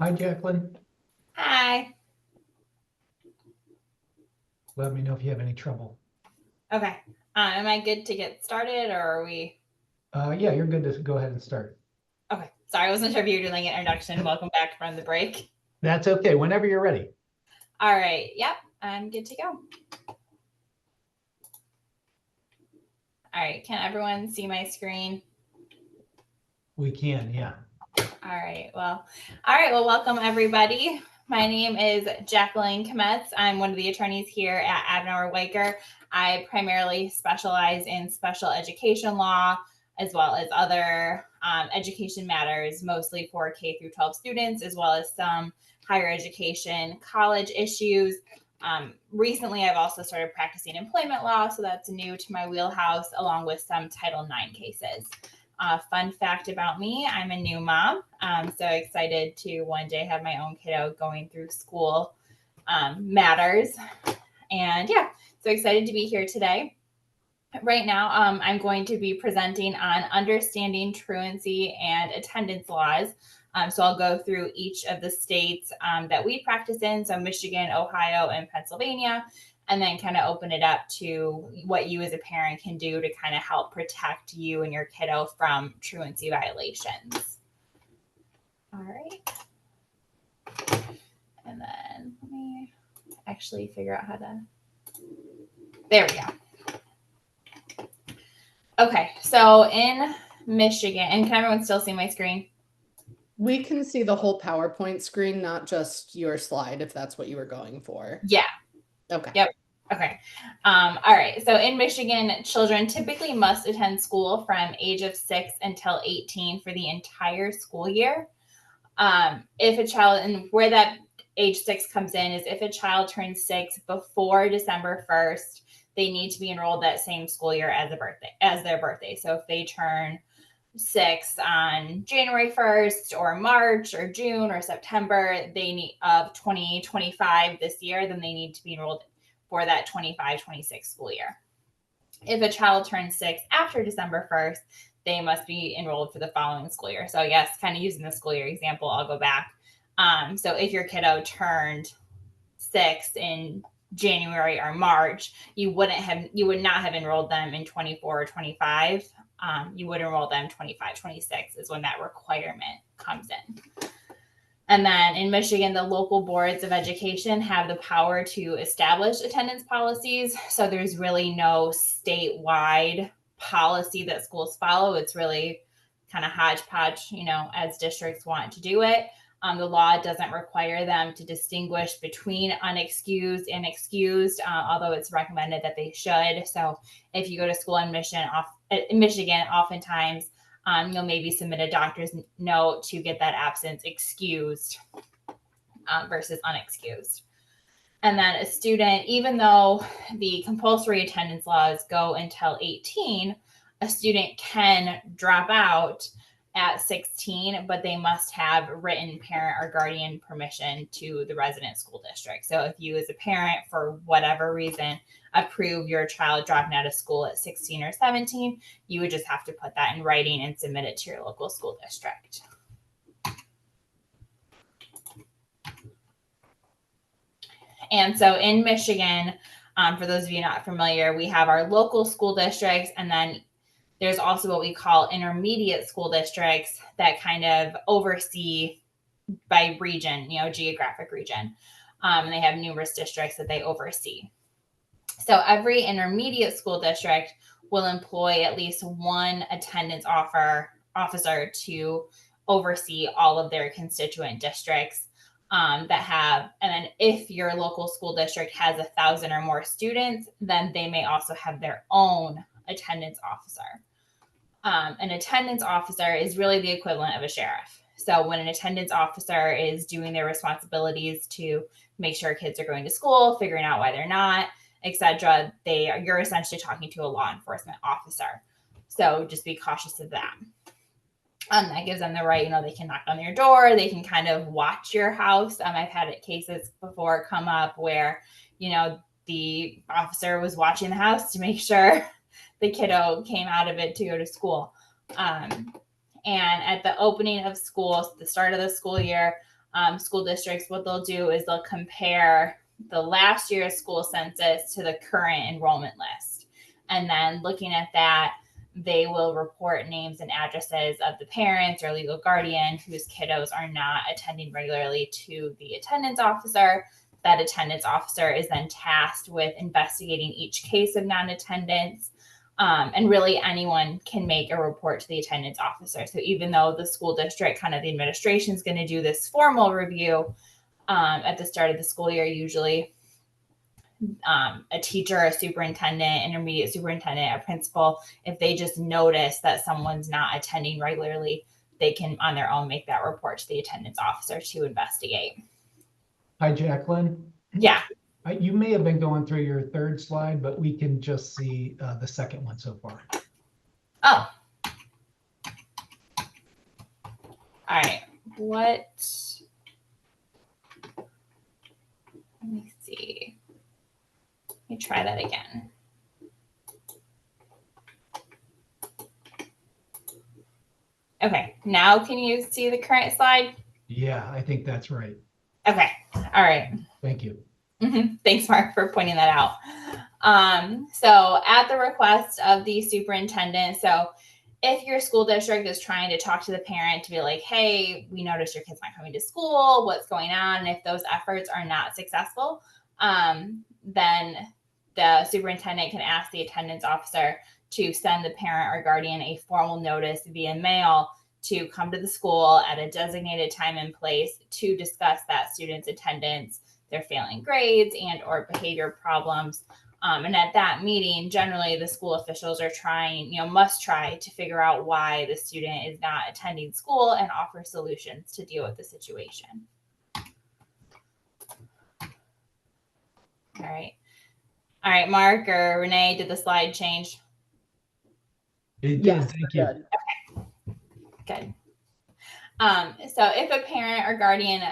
Hi, Jacqueline. Hi. Let me know if you have any trouble. Okay. Am I good to get started or are we? Yeah, you're good to go ahead and start. Okay. Sorry, I wasn't sure if you were doing an introduction. Welcome back from the break. That's okay. Whenever you're ready. All right. Yep. I'm good to go. All right. Can everyone see my screen? We can, yeah. All right. Well, welcome everybody. My name is Jacqueline Kometz. I'm one of the attorneys here at Adenauer Weicker. I primarily specialize in special education law as well as other education matters, mostly for K through 12 students, as well as some higher education college issues. Recently, I've also started practicing employment law, so that's new to my wheelhouse, along with some Title IX cases. Fun fact about me, I'm a new mom. I'm so excited to one day have my own kiddo going through school matters. And yeah, so excited to be here today. Right now, I'm going to be presenting on understanding truancy and attendance laws. So I'll go through each of the states that we practice in, so Michigan, Ohio, and Pennsylvania, and then kind of open it up to what you as a parent can do to kind of help protect you and your kiddo from truancy violations. All right. And then let me actually figure out how to, there we go. Okay, so in Michigan, and can everyone still see my screen? We can see the whole PowerPoint screen, not just your slide, if that's what you were going for. Yeah. Okay. Yep. Okay. All right. So in Michigan, children typically must attend school from age of 6 until 18 for the entire school year. If a child, and where that age 6 comes in is if a child turns 6 before December 1st, they need to be enrolled that same school year as their birthday. So if they turn 6 on January 1st or March or June or September, they need of 2025 this year, then they need to be enrolled for that 25-26 school year. If a child turns 6 after December 1st, they must be enrolled for the following school year. So yes, kind of using the school year example, I'll go back. So if your kiddo turned 6 in January or March, you would not have enrolled them in 24 or 25. You would enroll them 25-26 is when that requirement comes in. And then in Michigan, the local boards of education have the power to establish attendance policies. So there's really no statewide policy that schools follow. It's really kind of hodgepodge, as districts want to do it. The law doesn't require them to distinguish between unexcused and excused, although it's recommended that they should. So if you go to school in Michigan, oftentimes you'll maybe submit a doctor's note to get that absence excused versus unexcused. And then a student, even though the compulsory attendance laws go until 18, a student can drop out at 16, but they must have written parent or guardian permission to the resident school district. So if you as a parent, for whatever reason, approve your child dropping out of school at 16 or 17, you would just have to put that in writing and submit it to your local school district. And so in Michigan, for those of you not familiar, we have our local school districts, and then there's also what we call intermediate school districts that kind of oversee by region, geographic region. And they have numerous districts that they oversee. So every intermediate school district will employ at least one attendance officer to oversee all of their constituent districts that have, and then if your local school district has 1,000 or more students, then they may also have their own attendance officer. An attendance officer is really the equivalent of a sheriff. So when an attendance officer is doing their responsibilities to make sure kids are going to school, figuring out why they're not, etc., you're essentially talking to a law enforcement officer. So just be cautious of that. That gives them the right, they can knock on your door, they can kind of watch your house. I've had cases before come up where, the officer was watching the house to make sure the kiddo came out of it to go to school. And at the opening of school, the start of the school year, school districts, what they'll do is they'll compare the last year's school census to the current enrollment list. And then looking at that, they will report names and addresses of the parents or legal guardian whose kiddos are not attending regularly to the attendance officer. That attendance officer is then tasked with investigating each case of non-attendance. And really anyone can make a report to the attendance officer. So even though the school district, kind of the administration, is going to do this formal review at the start of the school year, usually a teacher, a superintendent, intermediate superintendent, a principal, if they just notice that someone's not attending regularly, they can on their own make that report to the attendance officer to investigate. Hi, Jacqueline. Yeah. You may have been going through your third slide, but we can just see the second one so far. Oh. All right. What? Let me see. Let me try that again. Okay. Now can you see the current slide? Yeah, I think that's right. Okay. All right. Thank you. Thanks, Mark, for pointing that out. So at the request of the superintendent, so if your school district is trying to talk to the parent to be like, hey, we noticed your kid's not coming to school, what's going on? And if those efforts are not successful, then the superintendent can ask the attendance officer to send the parent or guardian a formal notice via mail to come to the school at a designated time and place to discuss that student's attendance, their failing grades and or behavior problems. And at that meeting, generally the school officials are must try to figure out why the student is not attending school and offer solutions to deal with the situation. All right, Mark or Renee, did the slide change? It Yes, did, thank you. good. Good. So if a parent or guardian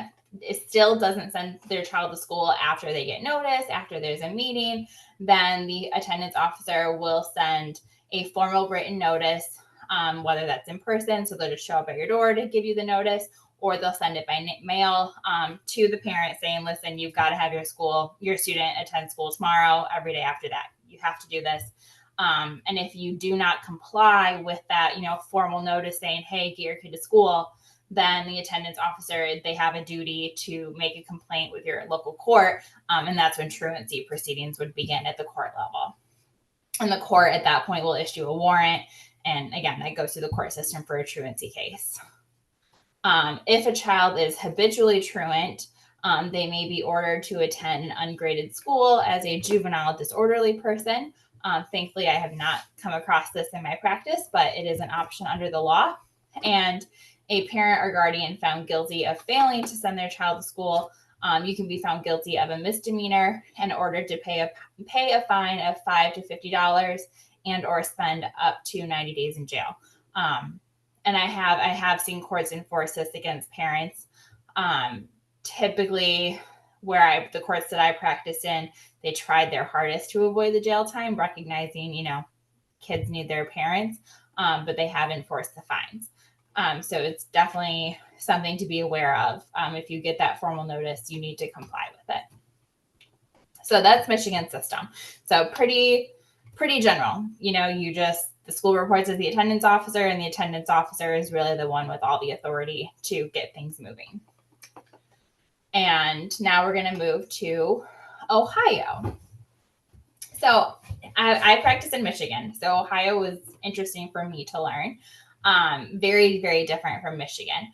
still doesn't send their child to school after they get notice, after there's a meeting, then the attendance officer will send a formal written notice, whether that's in person, so they'll just show up at your door to give you the notice, or they'll send it by mail to the parent saying, listen, you've got to have your student attend school tomorrow, every day after that. You have to do this. And if you do not comply with that, formal notice saying, hey, get your kid to school, then the attendance officer, they have a duty to make a complaint with your local court. And that's when truancy proceedings would begin at the court level. And the court at that point will issue a warrant. And again, that goes through the court system for a truancy case. If a child is habitually truant, they may be ordered to attend an ungraded school as a juvenile disorderly person. Thankfully, I have not come across this in my practice, but it is an option under the law. And a parent or guardian found guilty of failing to send their child to school, you can be found guilty of a misdemeanor and ordered to pay a fine of $5 to $50 and or spend up to 90 days in jail. And I have seen courts enforce this against parents. Typically, the courts that I practice in, they tried their hardest to avoid the jail time, recognizing, kids need their parents, but they have enforced the fines. So it's definitely something to be aware of. If you get that formal notice, you need to comply with it. So that's Michigan system. So pretty general. The school reports as the attendance officer, and the attendance officer is really the one with all the authority to get things moving. And now we're going to move to Ohio. So I practice in Michigan. So Ohio was interesting for me to learn. Very, very different from Michigan.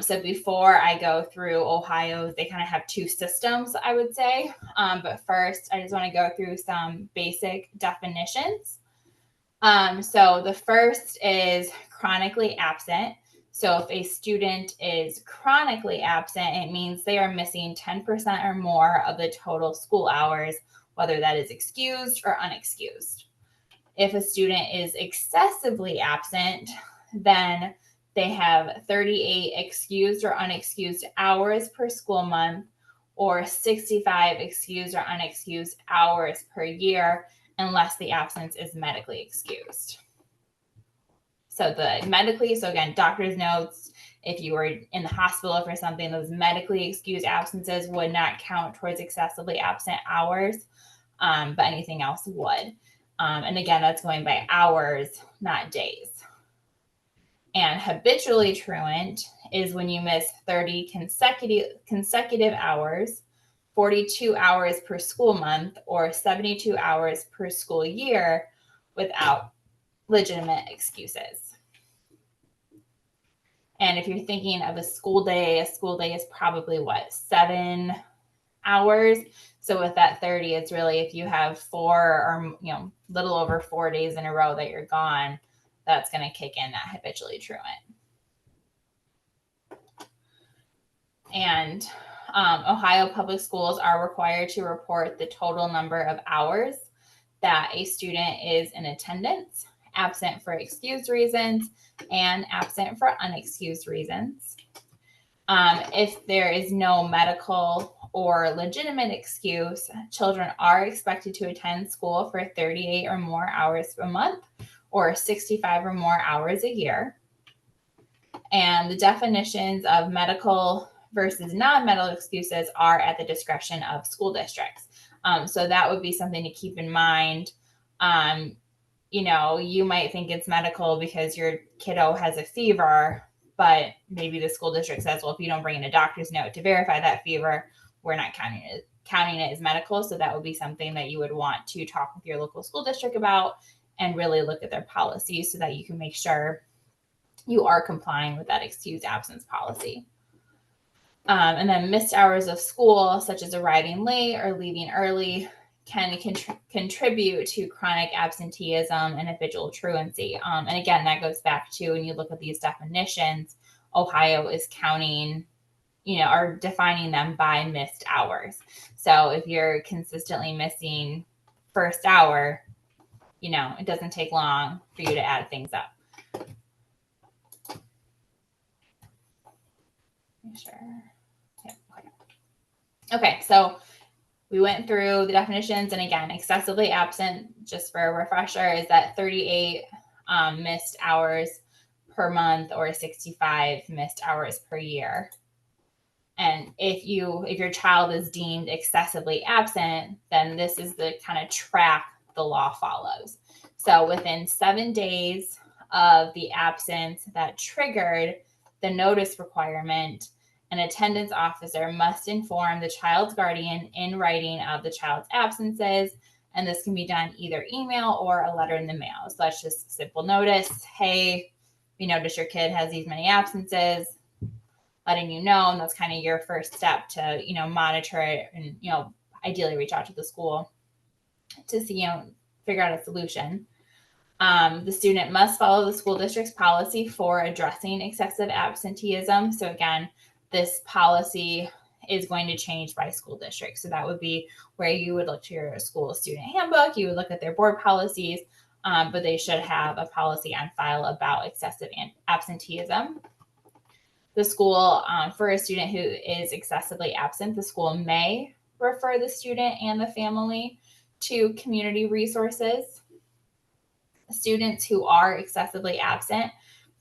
So before I go through Ohio, they kind of have two systems, I would say. But first, I just want to go through some basic definitions. So the first is chronically absent. So if a student is chronically absent, it means they are missing 10% or more of the total school hours, whether that is excused or unexcused. If a student is excessively absent, then they have 38 excused or unexcused hours per school month, or 65 excused or unexcused hours per year, unless the absence is medically excused. So the medically, so again, doctor's notes, if you were in the hospital for something, those medically excused absences would not count towards excessively absent hours, but anything else would. And again, that's going by hours, not days. And habitually truant is when you miss 30 consecutive hours, 42 hours per school month, or 72 hours per school year without legitimate excuses. And if you're thinking of a school day is probably what, 7 hours? So with that 30, it's really if you have 4 or little over 4 days in a row that you're gone, that's going to kick in that habitually truant. And Ohio public schools are required to report the total number of hours that a student is in attendance, absent for excused reasons, and absent for unexcused reasons. If there is no medical or legitimate excuse, children are expected to attend school for 38 or more hours a month, or 65 or more hours a year. And the definitions of medical versus non-medical excuses are at the discretion of school districts. So that would be something to keep in mind. You might think it's medical because your kiddo has a fever, but maybe the school district says, well, if you don't bring in a doctor's note to verify that fever, we're not counting it as medical. So that would be something that you would want to talk with your local school district about and really look at their policies so that you can make sure you are complying with that excused absence policy. And then missed hours of school, such as arriving late or leaving early, can contribute to chronic absenteeism and habitual truancy. And again, that goes back to when you look at these definitions, Ohio is counting, or defining them by missed hours. So if you're consistently missing first hour, it doesn't take long for you to add things up. Sure. Okay, so we went through the definitions, and again, excessively absent, just for a refresher, is that 38 missed hours per month or 65 missed hours per year. And if your child is deemed excessively absent, then this is the kind of track the law follows. So within 7 days of the absence that triggered the notice requirement, an attendance officer must inform the child's guardian in writing of the child's absences, and this can be done either email or a letter in the mail. So that's just simple notice. Hey, we notice your kid has these many absences, letting you know, and that's kind of your first step to, monitor it and, ideally reach out to the school to see, figure out a solution. The student must follow the school district's policy for addressing excessive absenteeism. So again, this policy is going to change by school district. So that would be where you would look to your school student handbook, you would look at their board policies, but they should have a policy on file about excessive absenteeism. The school, for a student who is excessively absent, the school may refer the student and the family to community resources. Students who are excessively absent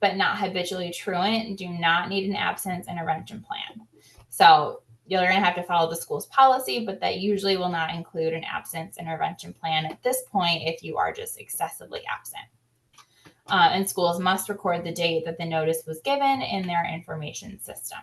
but not habitually truant do not need an absence intervention plan. So you're going to have to follow the school's policy, but that usually will not include an absence intervention plan at this point if you are just excessively absent. And schools must record the date that the notice was given in their information system.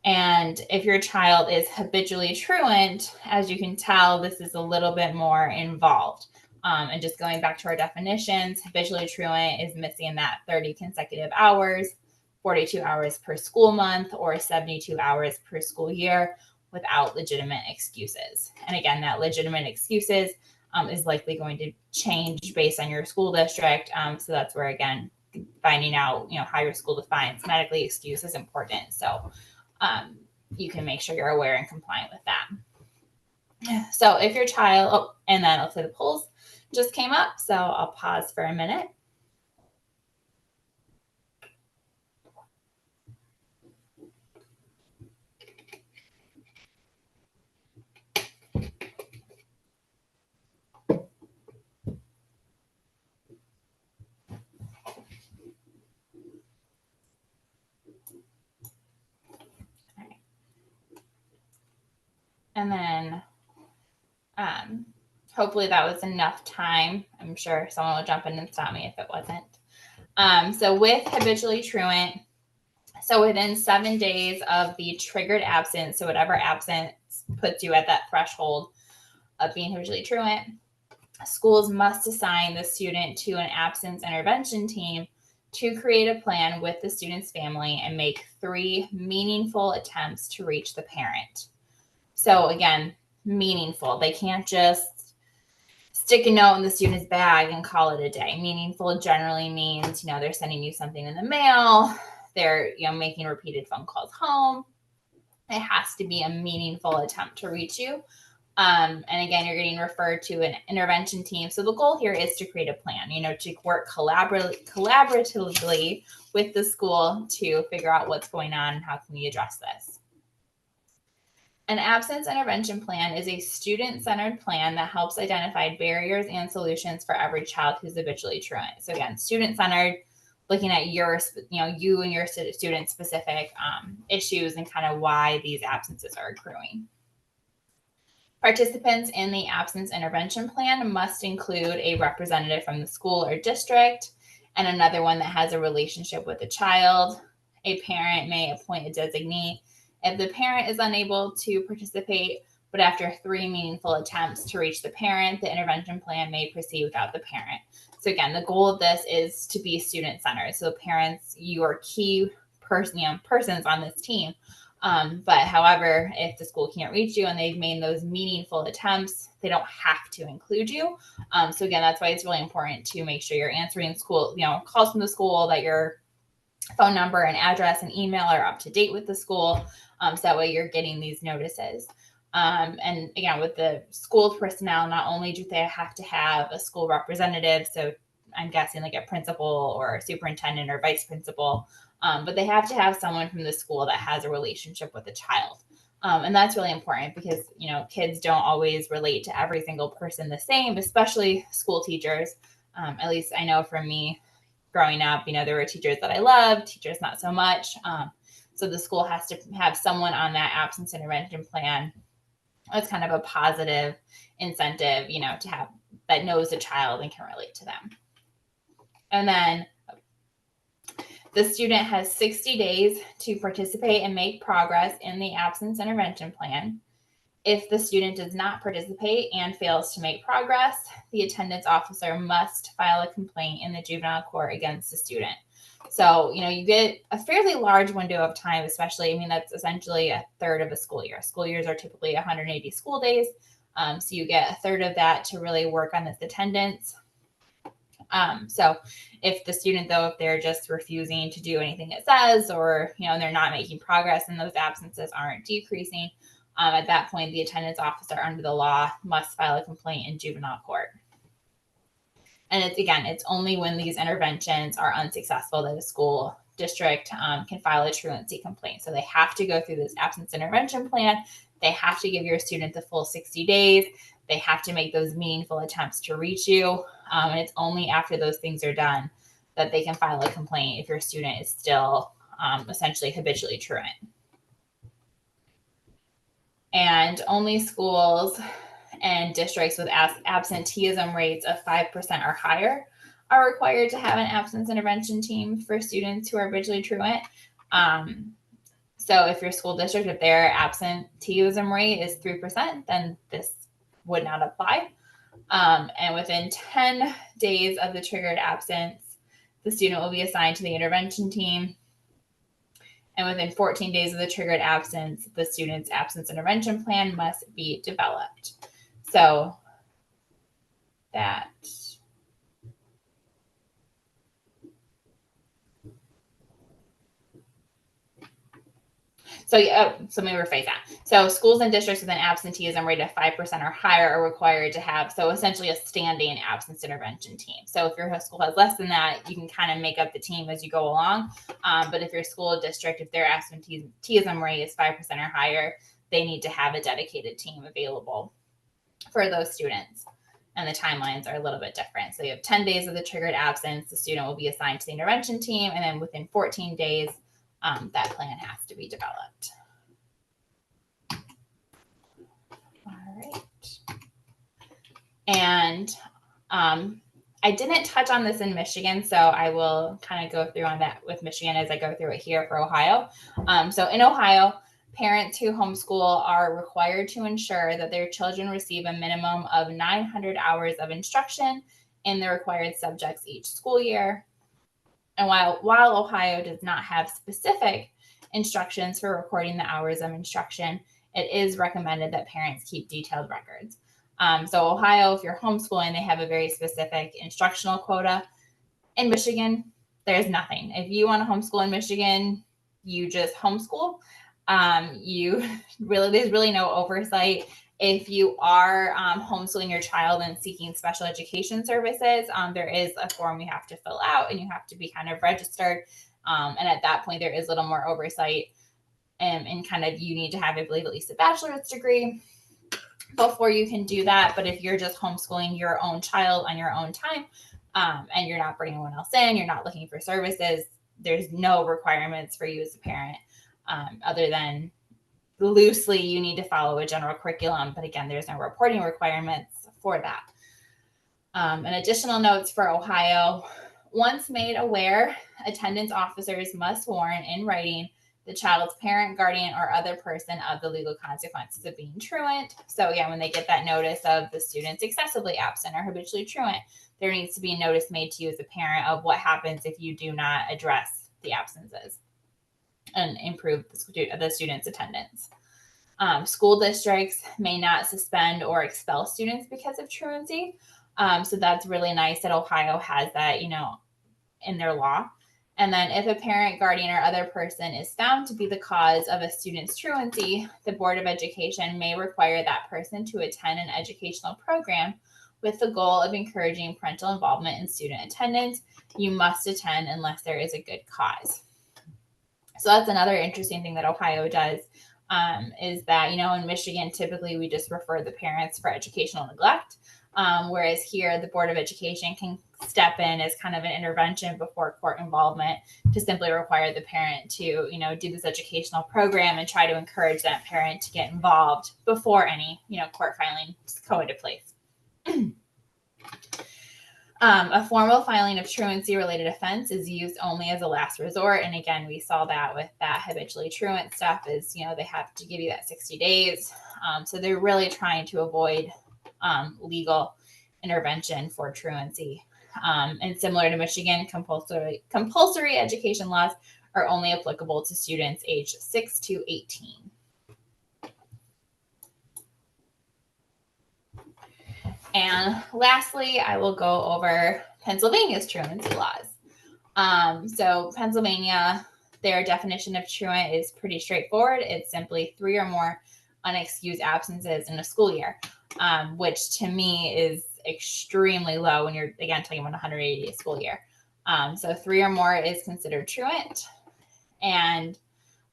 And if your child is habitually truant, as you can tell, this is a little bit more involved. And just going back to our definitions, habitually truant is missing that 30 consecutive hours, 42 hours per school month, or 72 hours per school year without legitimate excuses. And again, that legitimate excuses is likely going to change based on your school district. So that's where, again, finding out, how your school defines medically excused is important. So you can make sure you're aware and compliant with that. So if your child, and then I'll say the polls just came up, so I'll pause for a minute. And then hopefully that was enough time. I'm sure someone will jump in and stop me if it wasn't. So with habitually truant, so within 7 days of the triggered absence, so whatever absence puts you at that threshold of being habitually truant, schools must assign the student to an absence intervention team to create a plan with the student's family and make 3 meaningful attempts to reach the parent. So again, meaningful. They can't just stick a note in the student's bag and call it a day. Meaningful generally means, they're sending you something in the mail. They're, making repeated phone calls home. It has to be a meaningful attempt to reach you. And again, you're getting referred to an intervention team. So the goal here is to create a plan, to work collaboratively with the school to figure out what's going on and how can we address this. An absence intervention plan is a student-centered plan that helps identify barriers and solutions for every child who's habitually truant. So again, student-centered, looking at your, you and your student-specific issues and kind of why these absences are accruing. Participants in the absence intervention plan must include a representative from the school or district and another one that has a relationship with the child. A parent may appoint a designee. If the parent is unable to participate, but after 3 meaningful attempts to reach the parent, the intervention plan may proceed without the parent. So again, the goal of this is to be student-centered. So parents, your key persons on this team. But however, if the school can't reach you and they've made those meaningful attempts, they don't have to include you. So again, that's why it's really important to make sure you're answering school, calls from the school, that your phone number and address and email are up to date with the school. So that way you're getting these notices. And again, with the school personnel, not only do they have to have a school representative, so I'm guessing like a principal or a superintendent or vice principal, but they have to have someone from the school that has a relationship with the child. And that's really important because, kids don't always relate to every single person the same, especially school teachers. At least I know from me growing up, there were teachers that I loved, teachers not so much. So the school has to have someone on that absence intervention plan. It's kind of a positive incentive, to have that knows the child and can relate to them. And then the student has 60 days to participate and make progress in the absence intervention plan. If the student does not participate and fails to make progress, the attendance officer must file a complaint in the juvenile court against the student. So, you get a fairly large window of time, especially, that's essentially a third of a school year. School years are typically 180 school days. So you get a third of that to really work on this attendance. So if the student, though, if they're just refusing to do anything it says, or, they're not making progress and those absences aren't decreasing, at that point, the attendance officer under the law must file a complaint in juvenile court. And it's only when these interventions are unsuccessful that a school district can file a truancy complaint. So they have to go through this absence intervention plan. They have to give your student the full 60 days. They have to make those meaningful attempts to reach you. And it's only after those things are done that they can file a complaint if your student is still essentially habitually truant. And only schools and districts with absenteeism rates of 5% or higher are required to have an absence intervention team for students who are habitually truant. So if your school district, if their absenteeism rate is 3%, then this would not apply. And within 10 days of the triggered absence, the student will be assigned to the intervention team. And within 14 days of the triggered absence, the student's absence intervention plan must be developed. So that. So let me rephrase that. So schools and districts with an absenteeism rate of 5% or higher are required to have, so essentially a standing absence intervention team. So if your school has less than that, you can kind of make up the team as you go along. But if your school district, if their absenteeism rate is 5% or higher, they need to have a dedicated team available for those students. And the timelines are a little bit different. So you have 10 days of the triggered absence, the student will be assigned to the intervention team, and then within 14 days, that plan has to be developed. And I didn't touch on this in Michigan, so I will kind of go through on that with Michigan as I go through it here for Ohio. So in Ohio, parents who homeschool are required to ensure that their children receive a minimum of 900 hours of instruction in the required subjects each school year. And while Ohio does not have specific instructions for recording the hours of instruction, it is recommended that parents keep detailed records. So Ohio, if you're homeschooling, they have a very specific instructional quota. In Michigan, there's nothing. If you want to homeschool in Michigan, you just homeschool. There's really no oversight. If you are homeschooling your child and seeking special education services, there is a form you have to fill out and you have to be kind of registered. And at that point, there is a little more oversight and kind of you need to have, I believe, at least a bachelor's degree before you can do that. But if you're just homeschooling your own child on your own time, and you're not bringing anyone else in, you're not looking for services, there's no requirements for you as a parent, other than loosely you need to follow a general curriculum. But again, there's no reporting requirements for that. And additional notes for Ohio: once made aware, attendance officers must warn in writing the child's parent, guardian, or other person of the legal consequences of being truant. So again, when they get that notice of the student's excessively absent or habitually truant, there needs to be a notice made to you as a parent of what happens if you do not address the absences and improve the student's attendance. School districts may not suspend or expel students because of truancy. So that's really nice that Ohio has that, in their law. And then if a parent, guardian, or other person is found to be the cause of a student's truancy, the Board of Education may require that person to attend an educational program with the goal of encouraging parental involvement in student attendance. You must attend unless there is a good cause. So that's another interesting thing that Ohio does, is that, in Michigan, typically we just refer the parents for educational neglect. Whereas here, the Board of Education can step in as kind of an intervention before court involvement to simply require the parent to, do this educational program and try to encourage that parent to get involved before any, court filings go into place. A formal filing of truancy-related offense is used only as a last resort. And again, we saw that with that habitually truant stuff is, they have to give you that 60 days. So they're really trying to avoid legal intervention for truancy. And similar to Michigan, compulsory education laws are only applicable to students aged 6 to 18. And lastly, I will go over Pennsylvania's truancy laws. So Pennsylvania, their definition of truant is pretty straightforward. It's simply 3 or more unexcused absences in a school year, which to me is extremely low when you're, again, talking about 180 school year. So 3 or more is considered truant. And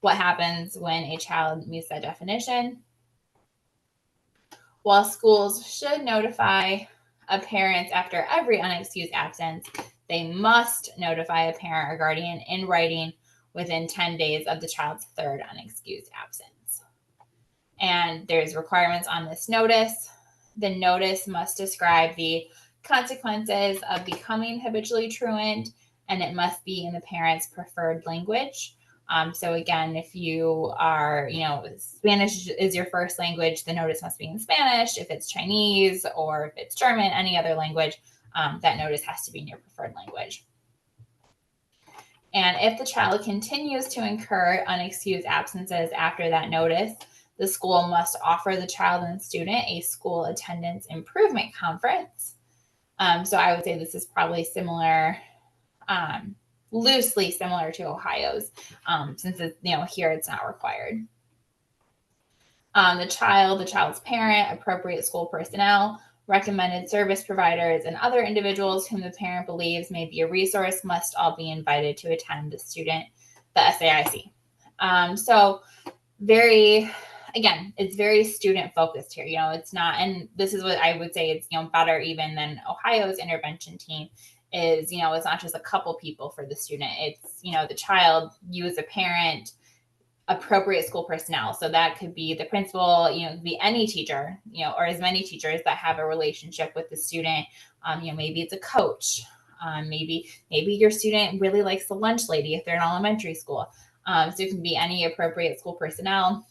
what happens when a child meets that definition? While schools should notify a parent after every unexcused absence, they must notify a parent or guardian in writing within 10 days of the child's 3rd unexcused absence. And there's requirements on this notice. The notice must describe the consequences of becoming habitually truant, and it must be in the parent's preferred language. So again, if you are, Spanish is your first language, the notice must be in Spanish. If it's Chinese or if it's German, any other language, that notice has to be in your preferred language. And if the child continues to incur unexcused absences after that notice, the school must offer the child and student a school attendance improvement conference. So I would say this is probably similar, loosely similar to Ohio's, since it's, here it's not required. The child's parent, appropriate school personnel, recommended service providers, and other individuals whom the parent believes may be a resource must all be invited to attend the SAIC. So it's very student focused here. It's not, and this is what I would say it's, better even than Ohio's intervention team is, it's not just a couple people for the student. It's, the child, you as a parent, appropriate school personnel. So that could be the principal, you know, it could be any teacher, you know, or as many teachers that have a relationship with the student. You know, maybe it's a coach. Maybe your student really likes the lunch lady if they're in elementary school. So it can be any appropriate school personnel.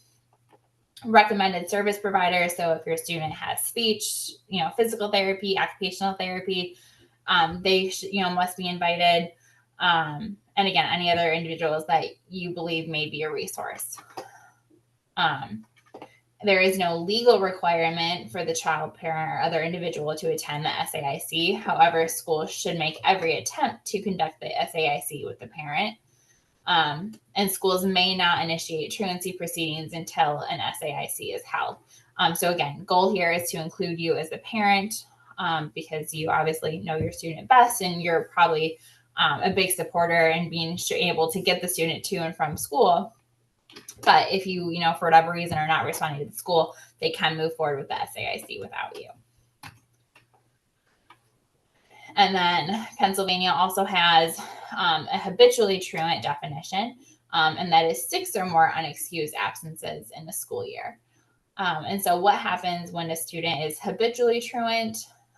Recommended service providers. So if your student has speech, you know, physical therapy, occupational therapy, they you know, must be invited. And again, any other individuals that you believe may be a resource. There is no legal requirement for the child, parent, or other individual to attend the SAIC. However, schools should make every attempt to conduct the SAIC with the parent. And schools may not initiate truancy proceedings until an SAIC is held. So again, goal here is to include you as the parent, because you obviously know your student best, and you're probably a big supporter in being able to get the student to and from school. But if you know, for whatever reason are not responding to the school, they can move forward with the SAIC without you. And then Pennsylvania also has a habitually truant definition, and that is 6 or more unexcused absences in a school year. And so what happens when a student is habitually truant?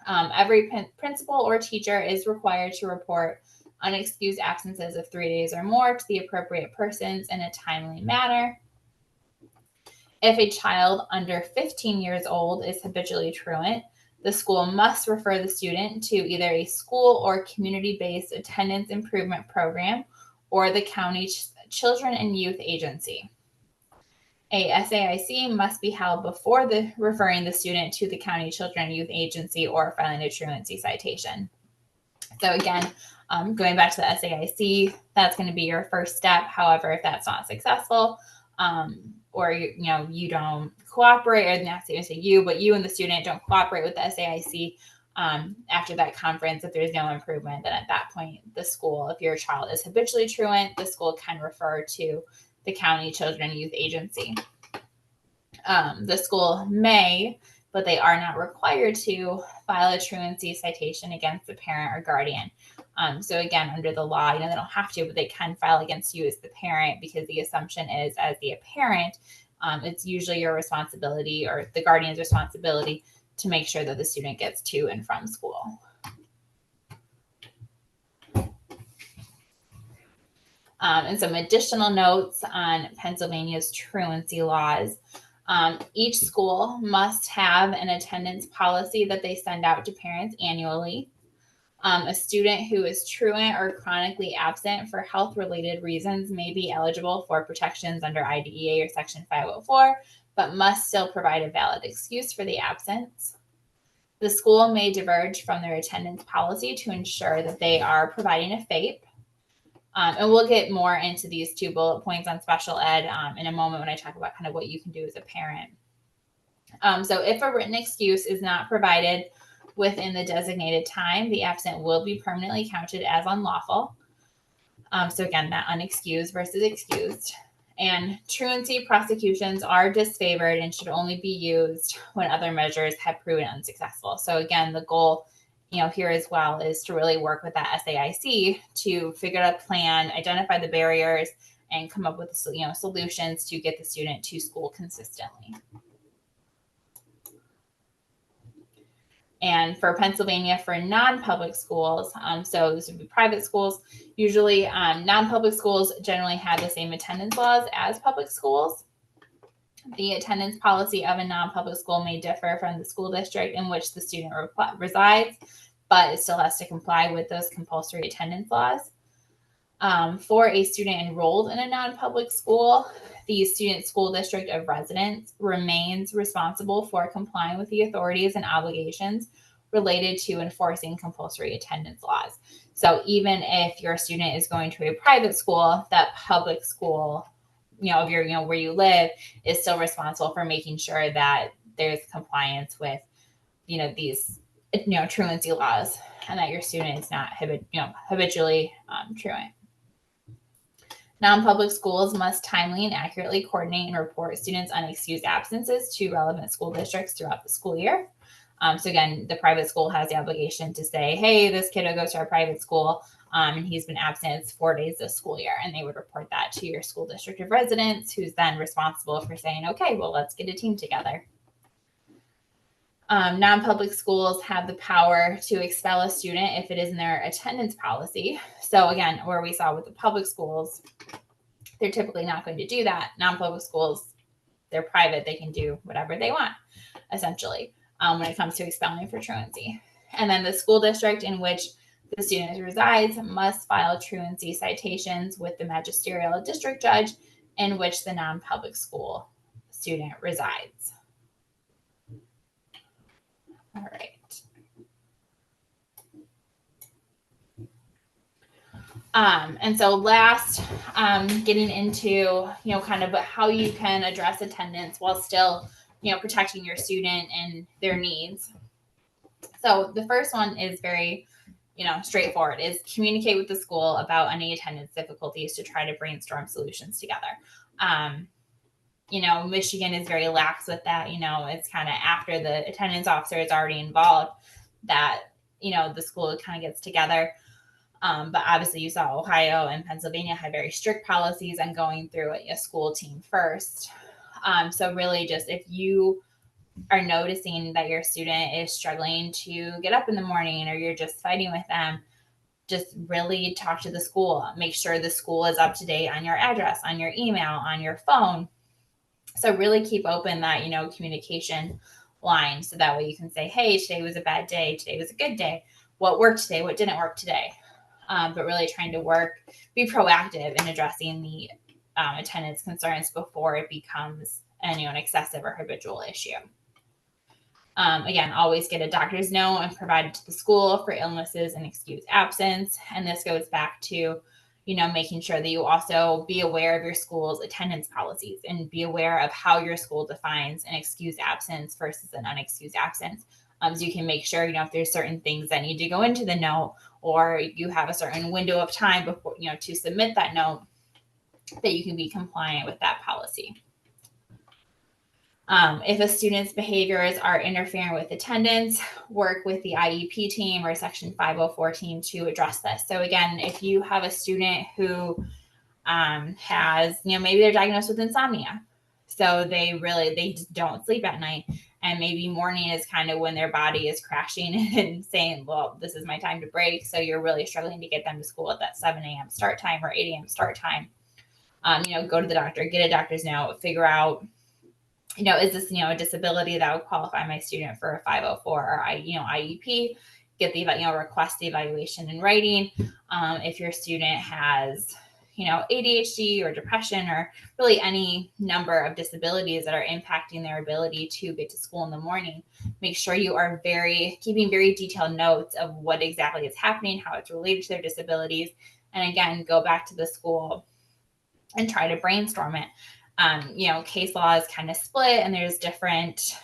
Every principal or teacher is required to report unexcused absences of 3 days or more to the appropriate persons in a timely manner. If a child under 15 years old is habitually truant, the school must refer the student to either a school or community-based attendance improvement program or the county children and youth agency. A SAIC must be held before referring the student to the county children and youth agency or filing a truancy citation. So again, going back to the SAIC, that's going to be your first step. However, if that's not successful, or you don't cooperate, or not say you, but you and the student don't cooperate with the SAIC, after that conference, if there's no improvement, then at that point, the school, if your child is habitually truant, the school can refer to the county children and youth agency. The school may, but they are not required to, file a truancy citation against the parent or guardian. So again, under the law, they don't have to, but they can file against you as the parent, because the assumption is, as the parent, it's usually your responsibility or the guardian's responsibility to make sure that the student gets to and from school. And some additional notes on Pennsylvania's truancy laws. Each school must have an attendance policy that they send out to parents annually. A student who is truant or chronically absent for health-related reasons may be eligible for protections under IDEA or Section 504, but must still provide a valid excuse for the absence. The school may diverge from their attendance policy to ensure that they are providing a FAPE. And we'll get more into these 2 bullet points on special ed in a moment when I talk about kind of what you can do as a parent. So if a written excuse is not provided within the designated time, the absent will be permanently counted as unlawful. So again, that unexcused versus excused. And truancy prosecutions are disfavored and should only be used when other measures have proven unsuccessful. So again, the goal here as well is to really work with that SAIC to figure out a plan, identify the barriers, and come up with solutions to get the student to school consistently. And for Pennsylvania, for non-public schools, so this would be private schools, usually non-public schools generally have the same attendance laws as public schools. The attendance policy of a non-public school may differ from the school district in which the student resides, but it still has to comply with those compulsory attendance laws. For a student enrolled in a non-public school, the student school district of residence remains responsible for complying with the authorities and obligations related to enforcing compulsory attendance laws. So even if your student is going to a private school, that public school, of your, where you live, is still responsible for making sure that there's compliance with, these, truancy laws, and that your student is not habitually truant. Non-public schools must timely and accurately coordinate and report students' unexcused absences to relevant school districts throughout the school year. So again, the private school has the obligation to say, hey, this kiddo goes to our private school. and he's been absent 4 days this school year. And they would report that to your school district of residence, who's then responsible for saying, okay, well, let's get a team together. Non-public schools have the power to expel a student if it is in their attendance policy. So again, where we saw with the public schools, they're typically not going to do that. Non-public schools, they're private. They can do whatever they want, essentially, when it comes to expelling for truancy. And then the school district in which the student resides must file truancy citations with the magisterial district judge in which the non-public school student resides. All right. And so last, getting into, kind of how you can address attendance while still, protecting your student and their needs. So the first one is very, straightforward, is communicate with the school about any attendance difficulties to try to brainstorm solutions together. Michigan is very lax with that. It's kind of after the attendance officer is already involved that, the school kind of gets together. But obviously you saw Ohio and Pennsylvania had very strict policies on going through a school team first. So really just if you are noticing that your student is struggling to get up in the morning or you're just fighting with them, just really talk to the school. Make sure the school is up to date on your address, on your email, on your phone. So really keep open that, communication line. So that way you can say, hey, today was a bad day. Today was a good day. What worked today? What didn't work today? But really trying to be proactive in addressing the attendance concerns before it becomes an excessive or habitual issue. Again, always get a doctor's note and provide it to the school for illnesses and excused absence. And this goes back to, making sure that you also be aware of your school's attendance policies and be aware of how your school defines an excused absence versus an unexcused absence. So you can make sure, if there's certain things that need to go into the note or you have a certain window of time before, to submit that note, that you can be compliant with that policy. If a student's behaviors are interfering with attendance, work with the IEP team or Section 504 team to address this. So again, if you have a student who has, maybe they're diagnosed with insomnia, so they just don't sleep at night, and maybe morning is kind of when their body is crashing and saying, well, this is my time to break. So you're really struggling to get them to school at that 7 a.m. start time or 8 a.m. start time. Go to the doctor, get a doctor's note, figure out, is this, a disability that would qualify my student for a 504 or IEP, get the, request the evaluation in writing. If your student has, ADHD or depression or really any number of disabilities that are impacting their ability to get to school in the morning, make sure you are keeping very detailed notes of what exactly is happening, how it's related to their disabilities. And again, go back to the school and try to brainstorm it. Case law is kind of split and there's different,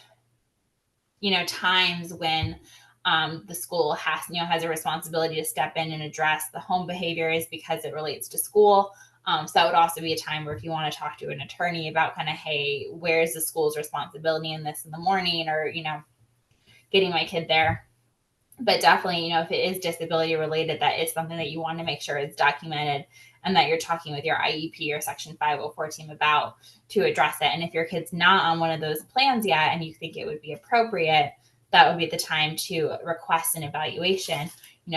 times when the school has a responsibility to step in and address the home behaviors because it relates to school. So that would also be a time where if you want to talk to an attorney about kind of, hey, where's the school's responsibility in this in the morning or, getting my kid there. But definitely, if it is disability related, that is something that you want to make sure is documented and that you're talking with your IEP or Section 504 team about to address it. And if your kid's not on one of those plans yet and you think it would be appropriate, that would be the time to request an evaluation,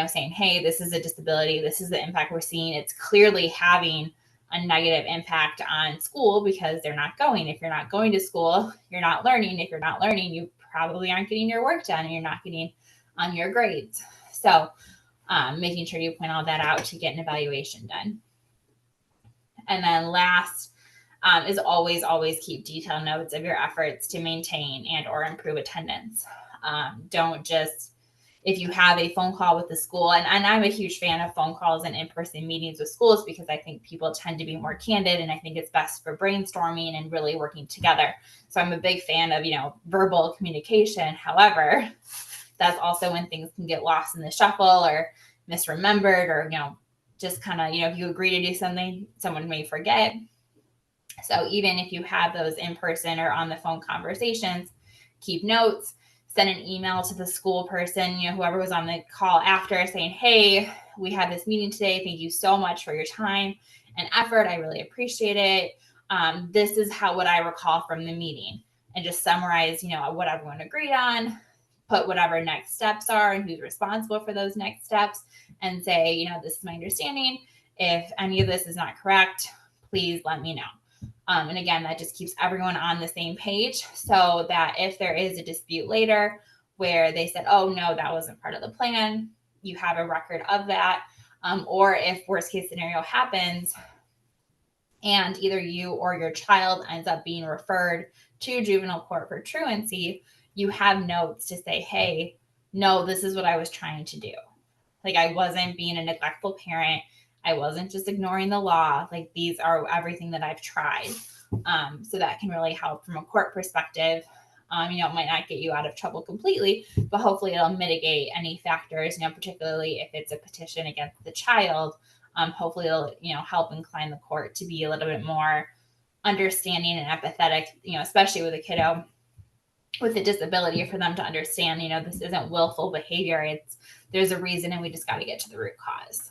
saying, hey, this is a disability. This is the impact we're seeing. It's clearly having a negative impact on school because they're not going. If you're not going to school, you're not learning. If you're not learning, you probably aren't getting your work done and you're not getting on your grades. So making sure you point all that out to get an evaluation done. And then last is always keep detailed notes of your efforts to maintain and or improve attendance. Don't just, if you have a phone call with the school, and I'm a huge fan of phone calls and in-person meetings with schools because I think people tend to be more candid and I think it's best for brainstorming and really working together. So I'm a big fan of, verbal communication. However, that's also when things can get lost in the shuffle or misremembered or, just kind of, if you agree to do something, someone may forget. So even if you have those in person or on the phone conversations, keep notes, send an email to the school person, whoever was on the call after, saying, hey, we had this meeting today. Thank you so much for your time and effort. I really appreciate it. This is what I recall from the meeting, and just summarize, what everyone agreed on, put whatever next steps are and who's responsible for those next steps, and say, this is my understanding. If any of this is not correct, please let me know. And again, that just keeps everyone on the same page, so that if there is a dispute later where they said, oh, no, that wasn't part of the plan, you have a record of that. Or if worst case scenario happens and either you or your child ends up being referred to juvenile court for truancy, you have notes to say, hey, no, this is what I was trying to do. Like, I wasn't being a neglectful parent. I wasn't just ignoring the law. Like, these are everything that I've tried. So that can really help from a court perspective. It might not get you out of trouble completely, but hopefully it'll mitigate any factors, particularly if it's a petition against the child. Hopefully it'll, help incline the court to be a little bit more understanding and empathetic, especially with a kiddo with a disability, for them to understand, this isn't willful behavior. There's a reason, and we just got to get to the root cause.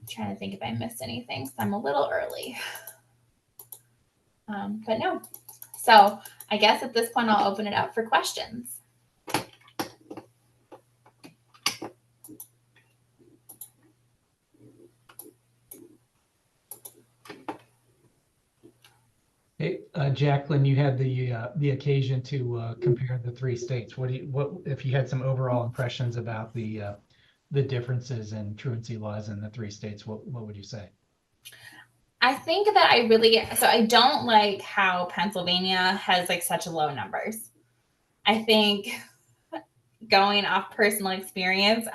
Trying to think if I missed anything, so I'm a little early. But no. So I guess at this point, I'll open it up for questions. Hey, Jacqueline, you had the occasion to compare the three states. What if you had some overall impressions about the differences in truancy laws in the three states? What would you say? I think that I don't like how Pennsylvania has such low numbers. I think, going off personal experience,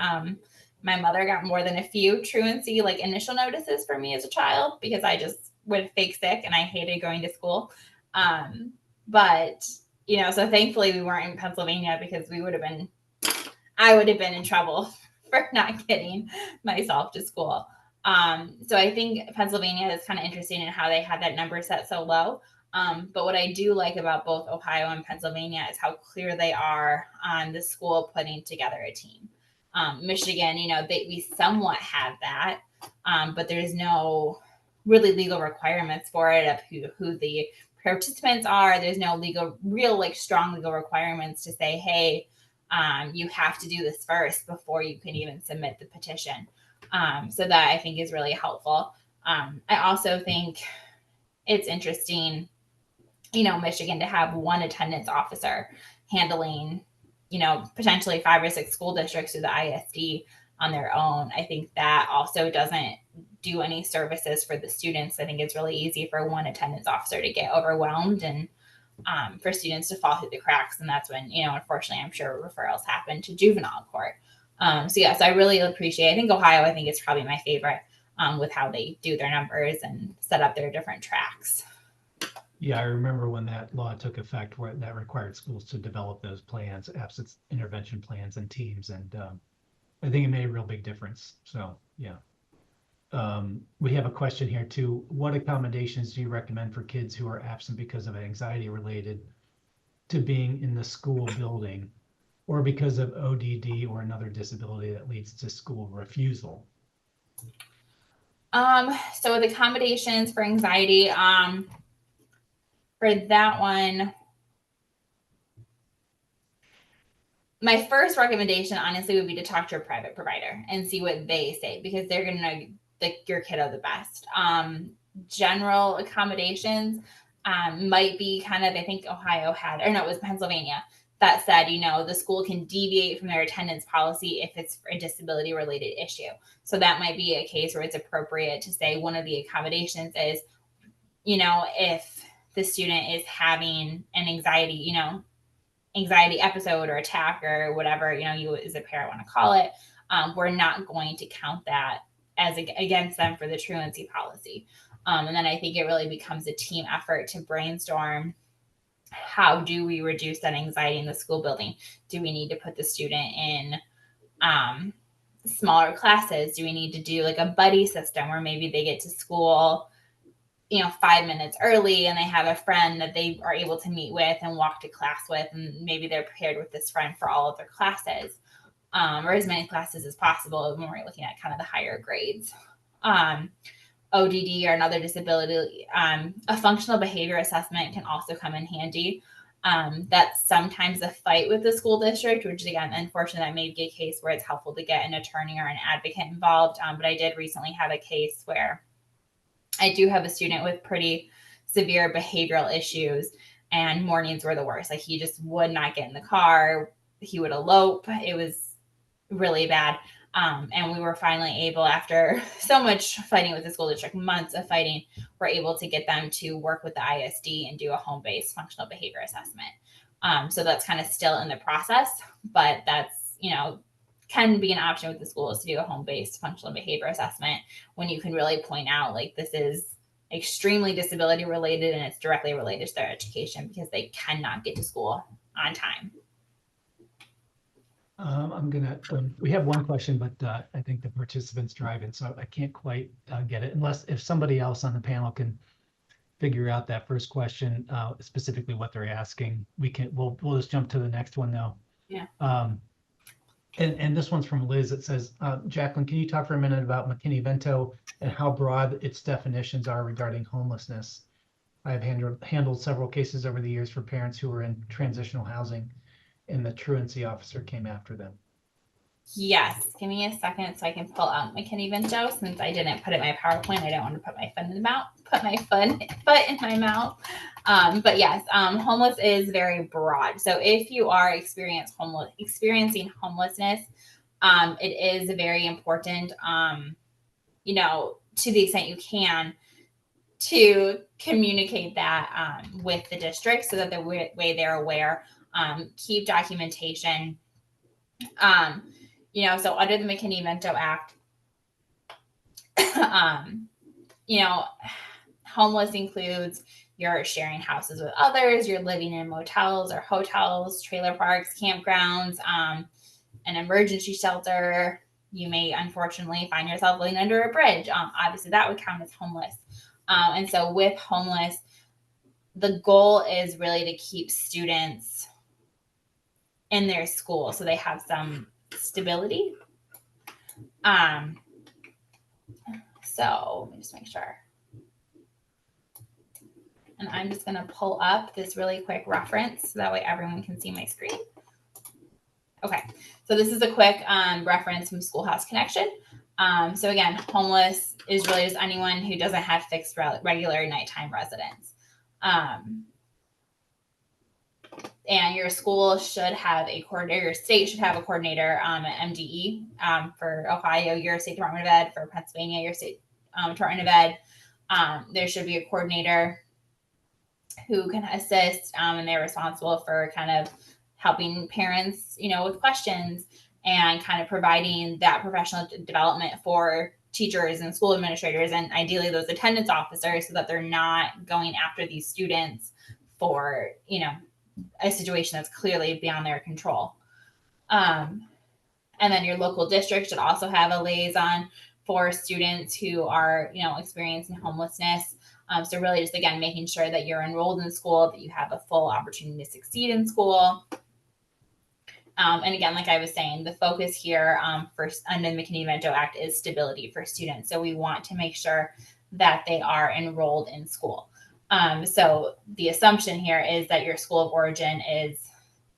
my mother got more than a few truancy initial notices for me as a child, because I just would fake sick and I hated going to school. But so thankfully we weren't in Pennsylvania, because I would have been in trouble for not getting myself to school. So I think Pennsylvania is kind of interesting in how they had that number set so low. But what I do like about both Ohio and Pennsylvania is how clear they are on the school putting together a team. Michigan, we somewhat have that, but there's no really legal requirements for it of who the participants are. There's no strong legal requirements to say, hey, you have to do this first before you can even submit the petition. So that I think is really helpful. I also think it's interesting, Michigan to have one attendance officer handling, potentially 5 or 6 school districts through the ISD on their own. I think that also doesn't do any services for the students. I think it's really easy for one attendance officer to get overwhelmed and for students to fall through the cracks. And that's when, unfortunately, I'm sure referrals happen to juvenile court. So yes, I really appreciate, I think Ohio, is probably my favorite with how they do their numbers and set up their different tracks. Yeah, I remember when that law took effect, where that required schools to develop those plans, absence intervention plans and teams. And I think it made a real big difference. So yeah. We have a question here too. What accommodations do you recommend for kids who are absent because of anxiety related to being in the school building, or because of ODD or another disability that leads to school refusal? So the accommodations for anxiety, for that one, my first recommendation, honestly, would be to talk to a private provider and see what they say, because they're going to know your kiddo the best. General accommodations might be kind of, I think Ohio had, or no, it was Pennsylvania, that said, the school can deviate from their attendance policy if it's a disability related issue. So that might be a case where it's appropriate to say one of the accommodations is, if the student is having an anxiety episode or attack or whatever, you as a parent want to call it, we're not going to count that as against them for the truancy policy. And then I think it really becomes a team effort to brainstorm, how do we reduce that anxiety in the school building? Do we need to put the student in smaller classes? Do we need to do a buddy system where maybe they get to school 5 minutes early, and they have a friend that they are able to meet with and walk to class with, and maybe they're paired with this friend for all of their classes, or as many classes as possible when we're looking at kind of the higher grades. ODD or another disability, a functional behavior assessment can also come in handy. That's sometimes a fight with the school district, which again, unfortunately, that may be a case where it's helpful to get an attorney or an advocate involved. But I did recently have a case where I do have a student with pretty severe behavioral issues, and mornings were the worst. Like, he just would not get in the car. He would elope. It was really bad. And we were finally able, after so much fighting with the school district, months of fighting, we're able to get them to work with the ISD and do a home-based functional behavior assessment. So that's kind of still in the process, but that's, can be an option with the schools to do a home-based functional behavior assessment when you can really point out, like, this is extremely disability related and it's directly related to their education because they cannot get to school on time. We have one question, but I think the participant's driving, so I can't quite get it unless if somebody else on the panel can figure out that first question, specifically what they're asking. We'll just jump to the next one though. Yeah. And this one's from Liz. It says, Jacqueline, can you talk for a minute about McKinney-Vento and how broad its definitions are regarding homelessness? I have handled several cases over the years for parents who were in transitional housing, and the truancy officer came after them. Yes, give me a second so I can pull out McKinney-Vento, since I didn't put it in my PowerPoint. I don't want to put my foot in my mouth. But yes, homeless is very broad. So if you are experiencing homelessness, it is very important, to the extent you can, to communicate that with the district so that the way they're aware. Keep documentation. So under the McKinney-Vento Act, homeless includes you're sharing houses with others, you're living in motels or hotels, trailer parks, campgrounds, an emergency shelter. You may unfortunately find yourself living under a bridge. Obviously, that would count as homeless. And so with homeless, the goal is really to keep students in their school so they have some stability. So let me just make sure. And I'm just going to pull up this really quick reference so that way everyone can see my screen. Okay, so this is a quick reference from Schoolhouse Connection. So again, homeless is really just anyone who doesn't have fixed regular nighttime residence. And your school should have a coordinator, your state should have a coordinator at MDE. For Ohio, your state Department of Ed. For Pennsylvania, your state Department of Ed. There should be a coordinator who can assist, and they're responsible for kind of helping parents, with questions and kind of providing that professional development for teachers and school administrators, and ideally those attendance officers, so that they're not going after these students for, a situation that's clearly beyond their control. And then your local district should also have a liaison for students who are, experiencing homelessness. So really just, again, making sure that you're enrolled in school, that you have a full opportunity to succeed in school. And again, like I was saying, the focus here under the McKinney-Vento Act is stability for students. So we want to make sure that they are enrolled in school. So the assumption here is that your school of origin is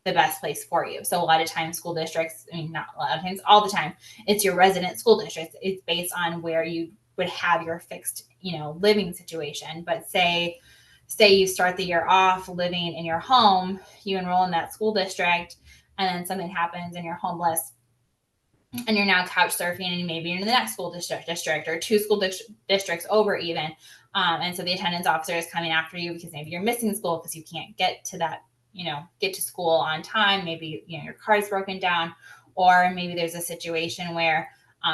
the best place for you. So a lot of times school districts, not a lot of times, all the time, it's your resident school district. It's based on where you would have your fixed, living situation. But say you start the year off living in your home, you enroll in that school district, and then something happens and you're homeless, and you're now couch surfing, and maybe you're in the next school district or two school districts over even. And so the attendance officer is coming after you because maybe you're missing school because you can't get to that, get to school on time. Maybe, your car's broken down, or maybe there's a situation where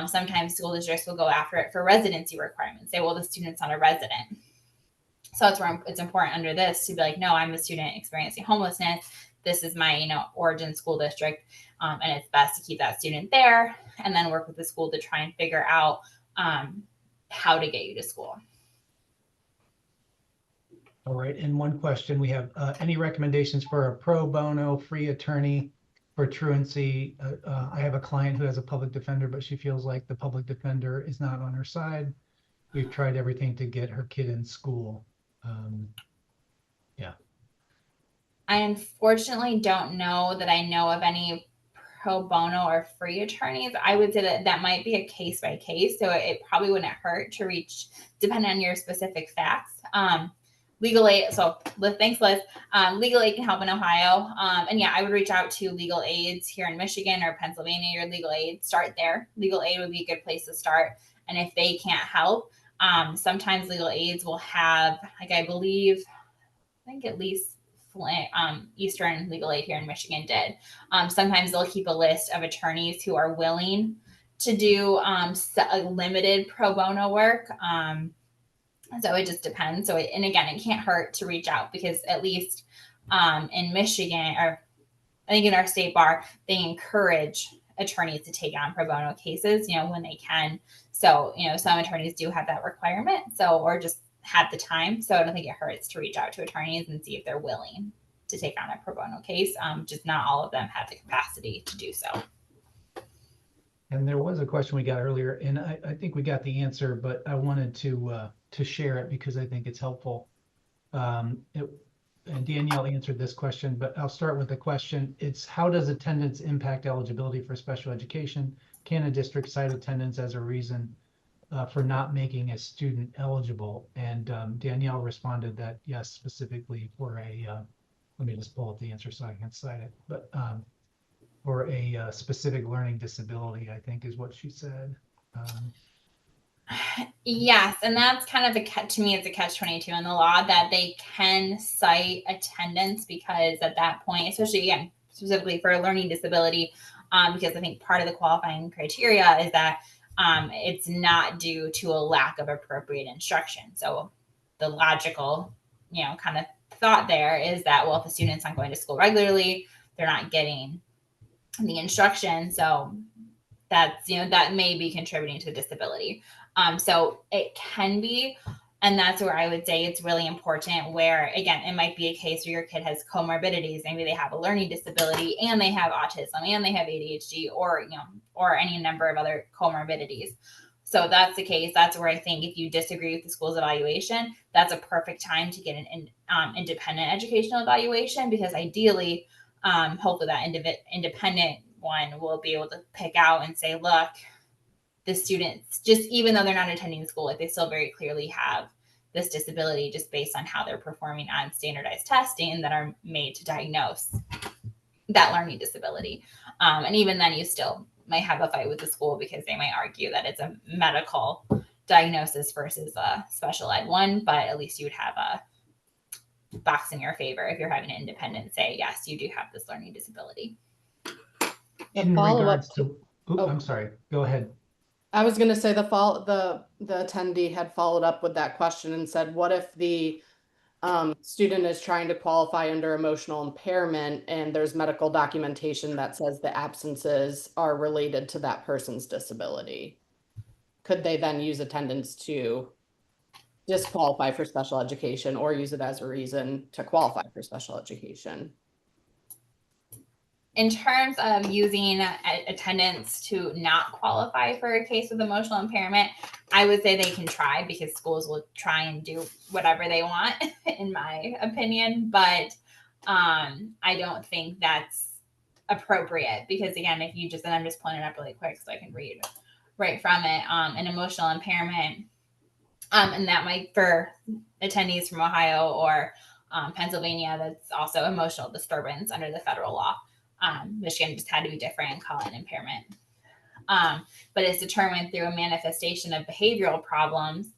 sometimes school districts will go after it for residency requirements. Say, well, the student's not a resident. So that's where it's important under this to be like, no, I'm a student experiencing homelessness. This is my, origin school district. And it's best to keep that student there and then work with the school to try and figure out how to get you to school. All right, and one question we have, any recommendations for a pro bono free attorney for truancy? I have a client who has a public defender, but she feels like the public defender is not on her side. We've tried everything to get her kid in school. Yeah. I unfortunately don't know that I know of any pro bono or free attorneys. I would say that that might be a case by case. So it probably wouldn't hurt to reach, depending on your specific facts. Legal aid. So thanks, Liz. Legal aid can help in Ohio. And yeah, I would reach out to legal aids here in Michigan or Pennsylvania. Your legal aid, start there. Legal aid would be a good place to start. And if they can't help, sometimes legal aids will have, like, I think at least Eastern Legal Aid here in Michigan did. Sometimes they'll keep a list of attorneys who are willing to do limited pro bono work. So it just depends. So, and again, it can't hurt to reach out, because at least in Michigan, or I think in our state bar, they encourage attorneys to take on pro bono cases, when they can. So, some attorneys do have that requirement. So, or just have the time. So I don't think it hurts to reach out to attorneys and see if they're willing to take on a pro bono case. Just not all of them have the capacity to do so. And there was a question we got earlier, and I think we got the answer, but I wanted to share it because I think it's helpful. And Danielle answered this question, but I'll start with the question. It's, how does attendance impact eligibility for special education? Can a district cite attendance as a reason for not making a student eligible? And Danielle responded that yes, specifically for a, let me just pull up the answer so I can cite it, but for a specific learning disability, I think is what she said. Yes, and that's kind of to me, it's a catch-22 in the law, that they can cite attendance, because at that point, especially again, specifically for a learning disability, because I think part of the qualifying criteria is that it's not due to a lack of appropriate instruction. So the logical, kind of thought there is that, well, if the student's not going to school regularly, they're not getting the instruction. So that's, that may be contributing to the disability. So it can be, and that's where I would say it's really important, where, again, it might be a case where your kid has comorbidities. Maybe they have a learning disability and they have autism and they have ADHD, or, or any number of other comorbidities. So that's the case. That's where I think if you disagree with the school's evaluation, that's a perfect time to get an independent educational evaluation, because ideally, hopefully that independent one will be able to pick out and say, look, the students, just even though they're not attending school, like, they still very clearly have this disability, just based on how they're performing on standardized testing that are made to diagnose that learning disability. And even then, you still might have a fight with the school, because they might argue that it's a medical diagnosis versus a special ed one, but at least you would have a box in your favor if you're having an independent say, yes, you do have this learning disability. In regards to, I'm sorry, go ahead. I was going to say the attendee had followed up with that question and said, what if the student is trying to qualify under emotional impairment and there's medical documentation that says the absences are related to that person's disability? Could they then use attendance to disqualify for special education, or use it as a reason to qualify for special education? In terms of using attendance to not qualify for a case with emotional impairment, I would say they can try, because schools will try and do whatever they want, in my opinion. But I don't think that's appropriate, because again, if you just, and I'm just pulling it up really quick so I can read right from it, an emotional impairment, and that might, for attendees from Ohio or Pennsylvania, that's also emotional disturbance under the federal law. Michigan just had to be different and call it an impairment. But it's determined through a manifestation of behavioral problems,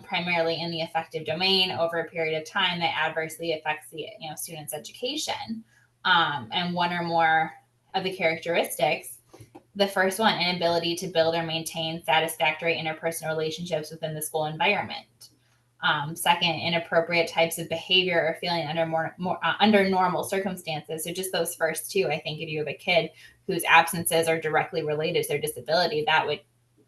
primarily in the affective domain, over a period of time that adversely affects the student's education. And one or more of the characteristics. The first one, inability to build or maintain satisfactory interpersonal relationships within the school environment. Second, inappropriate types of behavior or feeling under normal circumstances. So just those first two, I think if you have a kid whose absences are directly related to their disability, that would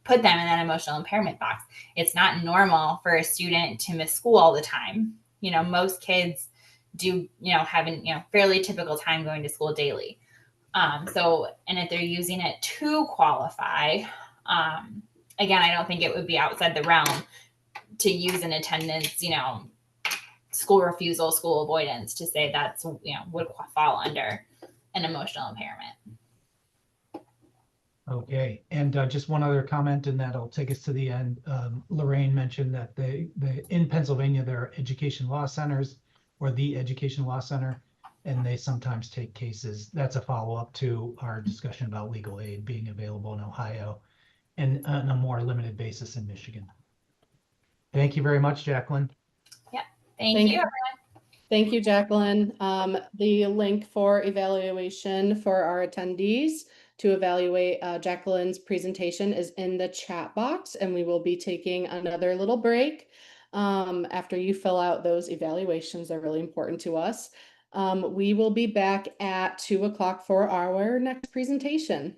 put them in that emotional impairment box. It's not normal for a student to miss school all the time. most kids do, having, fairly typical time going to school daily. So, and if they're using it to qualify, again, I don't think it would be outside the realm to use an attendance, school refusal, school avoidance to say that's, would fall under an emotional impairment. Okay, and just one other comment, and that'll take us to the end. Lorraine mentioned that in Pennsylvania, there are education law centers or the education law center, and they sometimes take cases. That's a follow-up to our discussion about legal aid being available in Ohio and on a more limited basis in Michigan. Thank you very much, Jacqueline. Thank you. Thank you, Jacqueline. The link for evaluation for our attendees to evaluate Jacqueline's presentation is in the chat box, and we will be taking another little break after you fill out those evaluations. They're really important to us. We will be back at 2 o'clock for our next presentation.